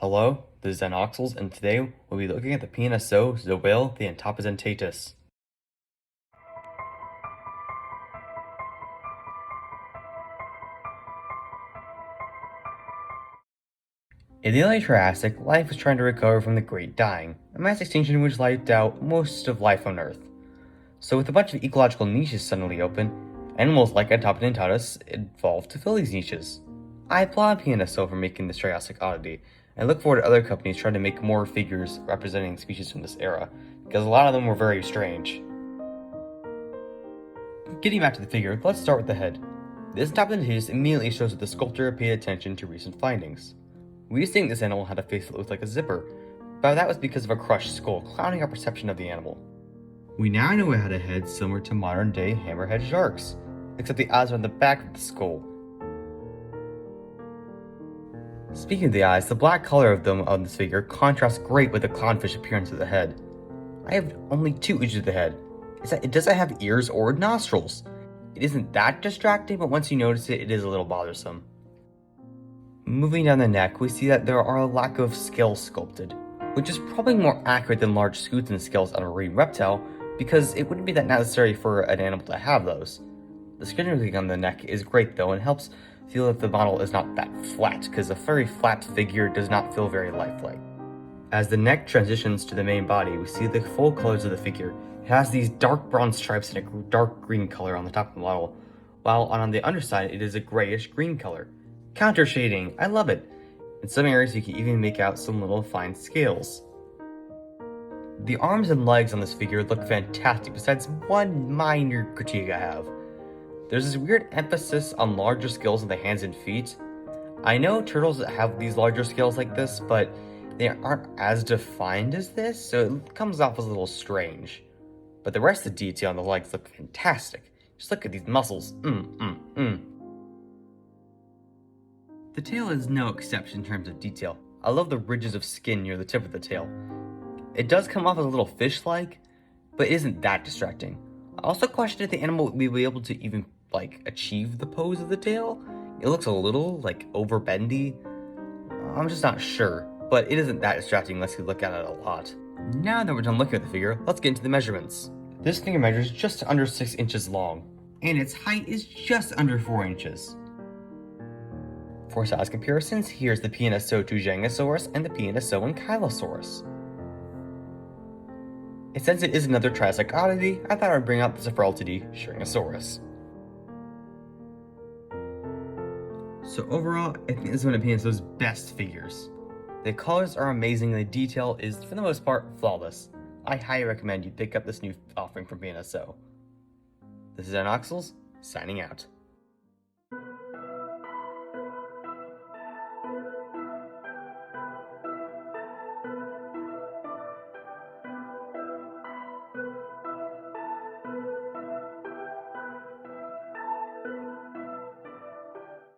Hello, this is Anoxels, and today we'll be looking at the PNSO Zewail the Atopodentatus. In the early Triassic, life was trying to recover from the Great Dying, a mass extinction which wiped out most of life on Earth. So with a bunch of ecological niches suddenly open, animals like Atopodentatus evolved to fill these niches. I applaud PNSO for making this Triassic oddity, and look forward to other companies trying to make more figures representing species from this era, because a lot of them were very strange. Getting back to the figure, let's start with the head. This Atopodentatus immediately shows that the sculptor paid attention to recent findings. We used to think this animal had a face that looked like a zipper, but that was because of a crushed skull clouding our perception of the animal. We now know it had a head similar to modern-day hammerhead sharks, except the eyes are on the back of the skull. Speaking of the eyes, the black color of them on this figure contrasts great with the clownfish appearance of the head. I have only two issues with the head. It doesn't have ears or nostrils. It isn't that distracting, but once you notice it, it is a little bothersome. Moving down the neck, we see that there are a lack of scales sculpted, which is probably more accurate than large scutes and scales on a marine reptile, because it wouldn't be that necessary for an animal to have those. The skin on the neck is great though, and helps feel that the model is not that flat, because a very flat figure does not feel very lifelike. As the neck transitions to the main body, we see the full colors of the figure. It has these dark brown stripes and a dark green color on the top of the model, while on the underside it is a grayish green color. Counter shading, I love it. In some areas you can even make out some little fine scales. The arms and legs on this figure look fantastic, besides one minor critique I have. There's this weird emphasis on larger scales on the hands and feet. I know turtles have these larger scales like this, but they aren't as defined as this, so it comes off as a little strange. But the rest of the detail on the legs look fantastic. Just look at these muscles. The tail is no exception in terms of detail. I love the ridges of skin near the tip of the tail. It does come off as a little fish-like, but it isn't that distracting. I also question if the animal would be able to even, achieve the pose of the tail. It looks a little, over-bendy. I'm just not sure, but it isn't that distracting unless you look at it a lot. Now that we're done looking at the figure, let's get into the measurements. This figure measures just under 6 inches long, and its height is just under 4 inches. For size comparisons, here's the PNSO Tujangosaurus and the PNSO Ankylosaurus. And since it is another Triassic oddity, I thought I would bring out the Zewail Shrinosaurus. So overall, I think this is one of PNSO's best figures. The colors are amazing and the detail is, for the most part, flawless. I highly recommend you pick up this new offering from PNSO. This is Anoxels, signing out.